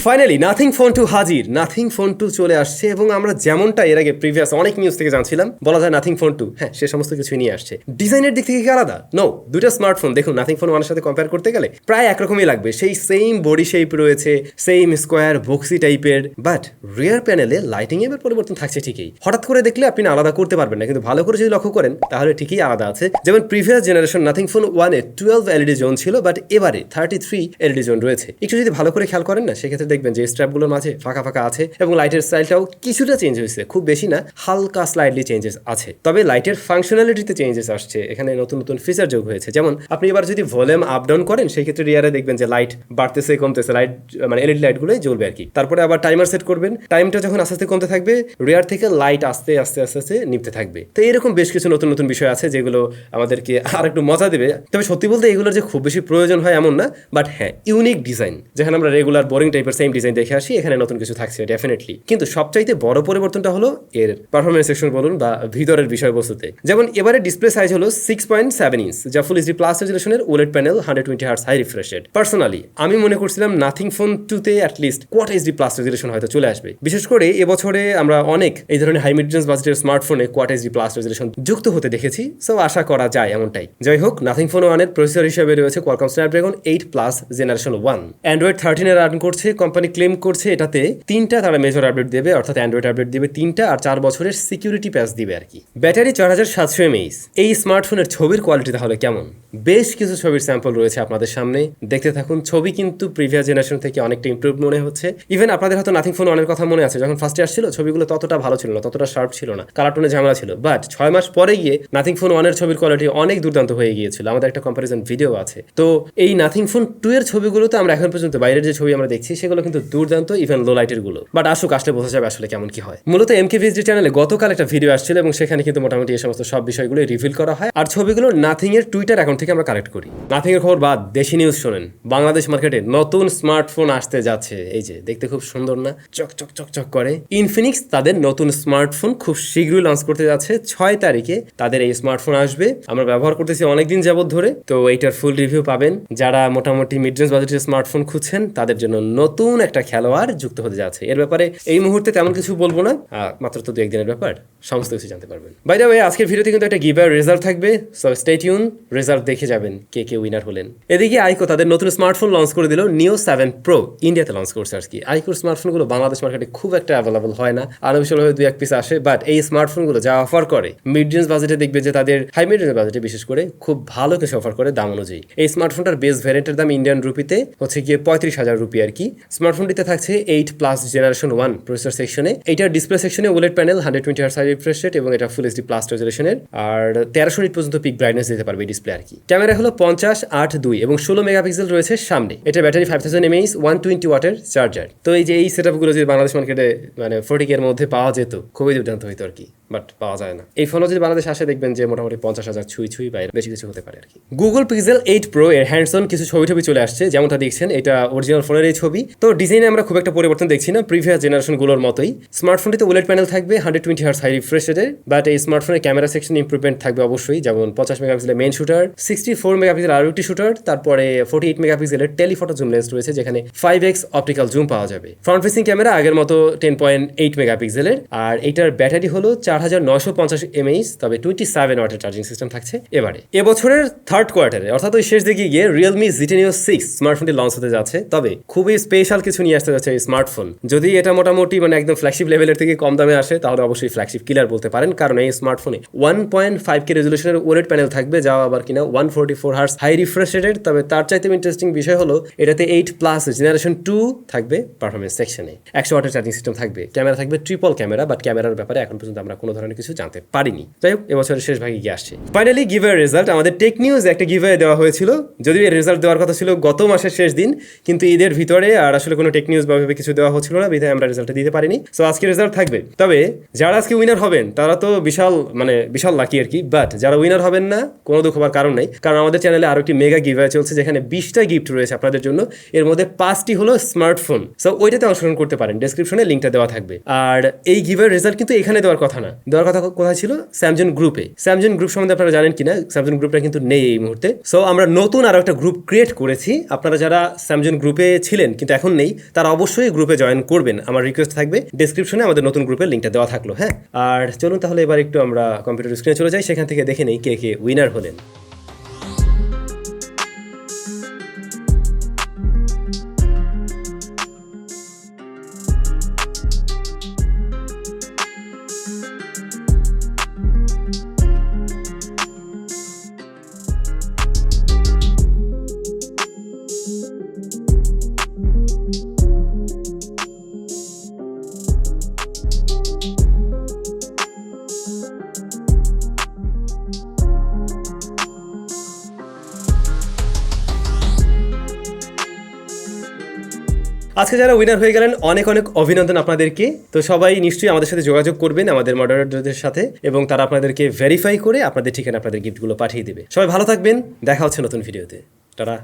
Finally nothing phone two হাজির, nothing phone two চলে আসছে এবং আমরা যেমনটা এর আগে প্রিভিয়াস অনেক নিউজ থেকে জানছিলাম, বলা যায় নাথিং ফোন টু হ্যাঁ সে সমস্ত কিছু নিয়ে আসছে। ডিজাইনের দিক থেকে কি আলাদা? নো, দুইটা স্মার্টফোন দেখুন নাথিং ফোন ওয়ানের সাথে কম্পেয়ার করতে গেলে প্রায় একরকমই লাগবে, সেই সেম বডি শেপ রয়েছে, সেম স্কোয়ার বক্সি টাইপের, বাট রিয়ার প্যানেলে লাইটিং এর পরিবর্তন থাকছে ঠিকই। হঠাৎ করে দেখলে আপনি আলাদা করতে পারবেন না, কিন্তু ভালো করে যদি লক্ষ্য করেন তাহলে ঠিকই আলাদা আছে। যেমন প্রিভিয়াস জেনারেশন নাথিং ফোন ওয়ানে 12 এলইডি জোন ছিল, বাট এবারে 33 এলইডি জোন রয়েছে। একটু যদি ভালো করে খেয়াল করেন না, সেক্ষেত্রে দেখবেন যে স্ট্র্যাপগুলোর মাঝে ফাঁকা ফাঁকা আছে এবং লাইটের স্টাইলটাও কিছুটা চেঞ্জ হয়েছে, খুব বেশি না, হালকা স্লাইডলি চেঞ্জেস আছে। তবে লাইটের ফাংশনালিটিতে চেঞ্জেস আসছে, এখানে নতুন নতুন ফিচার যোগ হয়েছে। যেমন আপনি এবার যদি ভলিউম আপ ডাউন করেন, সেই ক্ষেত্রে রিয়ারে দেখবেন যে লাইট বাড়তেছে কমতেছে, লাইট মানে এলইডি লাইটগুলোই জ্বলবে আর কি। তারপরে আবার টাইমার সেট করবেন, টাইমটা যখন আস্তে আস্তে কমতে থাকবে, রিয়ার থেকে লাইট আস্তে আস্তে আস্তে আস্তে নিভতে থাকবে। তো এরকম বেশ কিছু নতুন নতুন বিষয় আছে যেগুলো আমাদেরকে আর একটু মজা দেবে। তবে সত্যি বলতে এগুলোর যে খুব বেশি প্রয়োজন হয় এমন না, বাট হ্যাঁ ইউনিক ডিজাইন, যেখানে আমরা রেগুলার বোরিং টাইপের সেম ডিজাইন দেখে আসি, এখানে নতুন কিছু থাকছে ডেফিনেটলি। কিন্তু সবচাইতে বড় পরিবর্তনটা হলো এর পারফরমেন্স সেকশন বলুন বা ভিতরের বিষয়বস্তুতে। যেমন এবারে ডিসপ্লে সাইজ হলো 6.7 ইঞ্চ, যা ফুল এইচডি প্লাস রেজুলেশনের OLED panel, 120 hertz high refresh rate. Personally আমি মনে করছিলাম নাথিং ফোন 2-তে at least quad HD plus resolution হয়তো চলে আসবে। বিশেষ করে এবছরে আমরা অনেক এই ধরনের হাই মিড রেঞ্জ বাজেটের স্মার্টফোনে কোয়াড এইচডি প্লাস রেজুলেশন যুক্ত হতে দেখেছি, সো আশা করা যায় এমনটাই। যাই হোক, নাথিং ফোন ওয়ানের প্রসেসর হিসেবে রয়েছে Qualcomm Snapdragon 8 plus generation 1। Android 13 run করছে, কোম্পানি ক্লেম করছে এটাতে 3টা তারা মেজর আপডেট দেবে, অর্থাৎ অ্যান্ড্রয়েড আপডেট দিবে 3টা আর 4 বছরের সিকিউরিটি প্যাচ দিবে আর কি। Battery 4700 mAh। এই স্মার্টফোনের ছবির কোয়ালিটি তাহলে কেমন? বেশ কিছু ছবির স্যাম্পল রয়েছে আপনাদের সামনে, দেখতে থাকুন। ছবি কিন্তু প্রিভিয়াস জেনারেশন থেকে অনেকটা ইমপ্রুভ মনে হচ্ছে। ইভেন আপনাদের হয়তো নাথিং ফোন ওয়ানের কথা মনে আছে, যখন ফার্স্টে আসছিল ছবিগুলো ততটা ভালো ছিল না, ততটা শার্প ছিল না, কালার টোনে ঝামেলা ছিল, বাট 6 মাস পরে গিয়ে নাথিং ফোন ওয়ানের ছবির কোয়ালিটি অনেক দুর্দান্ত হয়ে গিয়েছিল। আমাদের একটা কম্পারিজন ভিডিও আছে। তো এই নাথিং ফোন 2 এর ছবিগুলোতে আমরা এখন পর্যন্ত বাইরের যে ছবি আমরা দেখছি সেগুলো কিন্তু দুর্দান্ত, ইভেন লো লাইটের গুলো। বাট আসলে বোঝা যাবে আসলে কেমন কি হয়। মূলত এমকেভিএসডি চ্যানেলে গতকাল একটা ভিডিও আসছিল এবং সেখানে কিন্তু মোটামুটি এই সমস্ত সব বিষয়গুলো রিভিল করা হয়, আর ছবিগুলো নাথিং এর টুইটার অ্যাকাউন্ট থেকে আমরা কালেক্ট করি। নাথিং এর খবর বাদ, দেশি নিউজ শোনেন। বাংলাদেশ মার্কেটে নতুন স্মার্টফোন আসতে যাচ্ছে, এই যে দেখতে খুব সুন্দর না, চকচক চকচক করে। ইনফিনিক্স তাদের নতুন স্মার্টফোন খুব শীঘ্রই লঞ্চ করতে যাচ্ছে, 6 তারিখে তাদের এই স্মার্টফোন আসবে। আমরা ব্যবহার করতেছি অনেকদিন যাবত ধরে, তো এইটার ফুল রিভিউ পাবেন। যারা মোটামুটি মিড রেঞ্জ বাজেটের স্মার্টফোন খুঁজছেন তাদের জন্য নতুন একটা খেলোয়াড় যুক্ত হতে যাচ্ছে। এর ব্যাপারে এই মুহূর্তে তেমন কিছু বলবো না, মাত্র তো 2-1 দিনের ব্যাপার, সমস্ত কিছু জানতে পারবেন। বাই দ্য ওয়ে, আজকের ভিডিওতে কিন্তু একটা গিভঅ্যাওয়ে রেজাল্ট থাকবে, সো স্টে টিউন, রেজাল্ট দেখে যাবেন কে কে উইনার হলেন। এদিকে আইকো তাদের নতুন স্মার্টফোন লঞ্চ করে দিল, নিও 7 প্রো ইন্ডিয়াতে লঞ্চ করছে আর কি। আইকোর স্মার্টফোনগুলো বাংলাদেশ মার্কেটে খুব একটা অ্যাভেলেবল হয় না, আনঅফিশিয়ালভাবে 2-1 পিস আসে, বাট এই স্মার্টফোনগুলো যা অফার করে মিড রেঞ্জ বাজেটে দেখবে যে তাদের হাই মিড রেঞ্জ বাজেটে বিশেষ করে খুব ভালো কিছু অফার করে দাম অনুযায়ী। এই স্মার্টফোনটার বেস ভ্যারিয়েন্টের দাম ইন্ডিয়ান রুপিতে হচ্ছে গিয়ে 35,000 রুপি আর কি। স্মার্টফোনটিতে থাকছে 8 প্লাস জেনারেশন 1 প্রসেসর সেকশনে, এটার ডিসপ্লে সেকশনে OLED panel, 120 hertz high refresh rate এবং এটা ফুল এইচডি প্লাস রেজুলেশনের, আর 1300 নিট পর্যন্ত পিক ব্রাইটনেস দিতে পারবে ডিসপ্লে আর কি। ক্যামেরা হলো 50-8-2 এবং 16 মেগাপিক্সেল রয়েছে সামনে। এটা ব্যাটারি 5000 mAh 120 ওয়াটের চার্জার। তো এই যে এই সেটআপগুলো যদি বাংলাদেশ মার্কেটে মানে 40K এর মধ্যে পাওয়া যেত খুবই দুর্দান্ত হইতো আর কি, বাট পাওয়া যায় না। এই ফোনও যদি বাংলাদেশ আসে দেখবেন যে মোটামুটি 50,000 ছুঁই বাইরে বেশি কিছু হতে পারে আর কি। গুগল পিক্সেল 8 প্রো এর হ্যান্ডসন কিছু ছবি চলে আসছে, যেমনটা দেখছেন এটা অরিজিনাল ফোনের এই ছবি। তো ডিজাইনে আমরা খুব একটা পরিবর্তন দেখছি না, প্রিভিয়াস জেনারেশনগুলোর মতোই। স্মার্টফোনটিতে ওলেড প্যানেল থাকবে, 120 হার্টজ হাই রিফ্রেশ রেটের, বাট এই স্মার্টফোনের ক্যামেরা সেকশন ইমপ্রুভমেন্ট থাকবে অবশ্যই, যেমন 50 মেগাপিক্সেলের মেইন শুটার, 64 মেগাপিক্সেল আরও একটি শুটার, তারপরে 48 মেগাপিক্সেলের টেলিফটো জুম লেন্স রয়েছে, যেখানে 5x অপটিক্যাল জুম পাওয়া যাবে। ফ্রন্ট ফেসিং ক্যামেরা আগের মতো 10.8 মেগাপিক্সেলের, আর এইটার ব্যাটারি হলো 4950 mAh, তবে 27 ওয়াটের চার্জিং সিস্টেম থাকছে। এবছরের থার্ড কোয়ার্টারে অর্থাৎ ওই শেষ দিকে গিয়ে রিয়েলমি জিটি নিও 6 স্মার্টফোনটি লঞ্চ হতে যাচ্ছে, তবে খুবই স্পেশাল কিছু নিয়ে আসতে যাচ্ছে এই স্মার্টফোন। যদি এটা মোটামুটি মানে একদম ফ্ল্যাগশিপ লেভেলের থেকে কম দামে আসে তাহলে অবশ্যই ফ্ল্যাগশিপ কিলার বলতে পারেন, কারণ এই স্মার্টফোনে 1.5K রেজুলেশনের ওলেড প্যানেল থাকবে, যা আবার কিনা 144 হার্টজ হাই রিফ্রেশ রেটের। তবে তার চাইতে ইন্টারেস্টিং বিষয় হলো এটাতে 8 প্লাস জেনারেশন 2 থাকবে পারফরমেন্স সেকশনে, 100 ওয়াটের চার্জিং সিস্টেম থাকবে, ক্যামেরা থাকবে ট্রিপল ক্যামেরা, বাট ক্যামেরার ব্যাপারে এখন পর্যন্ত আমরা কোনো ধরনের কিছু জানতে পারিনি। যাই হোক, এবছরের শেষ ভাগে গিয়ে আসছে ফাইনালি গিভঅ্যাওয়ে রেজাল্ট। আমাদের টেক নিউজ একটা গিভঅ্যাওয়ে দেওয়া হয়েছিল, যদিও এর রেজাল্ট দেওয়ার কথা ছিল গত মাসের শেষ দিন, কিন্তু ঈদের ভিতরে আর আসলে কোনো টেক নিউজ বা কিছু দেওয়া হচ্ছিল না, বিধায় আমরা রেজাল্টটা দিতে পারিনি। সো আজকে রেজাল্ট থাকবে। তবে যারা আজকে উইনার হবেন তারা তো বিশাল লাকি আর কি, বাট যারা উইনার হবেন না কোনো দুঃখ হওয়ার কারণ নেই, কারণ আমাদের চ্যানেলে আরো একটি মেগা গিভঅ্যাওয়ে চলছে, যেখানে 20টা গিফট রয়েছে আপনাদের জন্য। এর মধ্যে 5টি হলো স্মার্টফোন, সো ওইটাতে অংশগ্রহণ করতে পারেন, ডেসক্রিপশনে লিঙ্কটা দেওয়া থাকবে। আর এই গিভঅ্যাওয়ে রেজাল্ট কিন্তু এখানে দেওয়ার কথা না, দেওয়ার কথা কোথায় ছিল? স্যামজন গ্রুপে। স্যামজন গ্রুপ সম্বন্ধে আপনারা জানেন কিনা? স্যামজন গ্রুপটা কিন্তু নেই এই মুহূর্তে। সো আমরা নতুন আরো একটা গ্রুপ ক্রিয়েট করেছি। আপনারা যারা স্যামজন গ্রুপে ছিলেন কিন্তু এখন এখন নেই তারা অবশ্যই গ্রুপে জয়েন করবেন। আমার রিকোয়েস্ট থাকবে ডেসক্রিপশনে আমাদের নতুন গ্রুপের লিঙ্কটা দেওয়া থাকলো। হ্যাঁ, আর চলুন তাহলে এবার একটু আমরা কম্পিউটার স্ক্রিনে চলে যাই, সেখান থেকে দেখে নেই কে কে উইনার হলেন। আজকে যারা উইনার হয়ে গেলেন অনেক অনেক অভিনন্দন আপনাদেরকে। তো সবাই নিশ্চয়ই আমাদের সাথে যোগাযোগ করবেন আমাদের মডারেটরদের সাথে, এবং তারা আপনাদেরকে ভেরিফাই করে আপনাদের ঠিকানা আপনাদের গিফটগুলো পাঠিয়ে দেবে। সবাই ভালো থাকবেন, দেখা হচ্ছে নতুন ভিডিওতে। টাটা।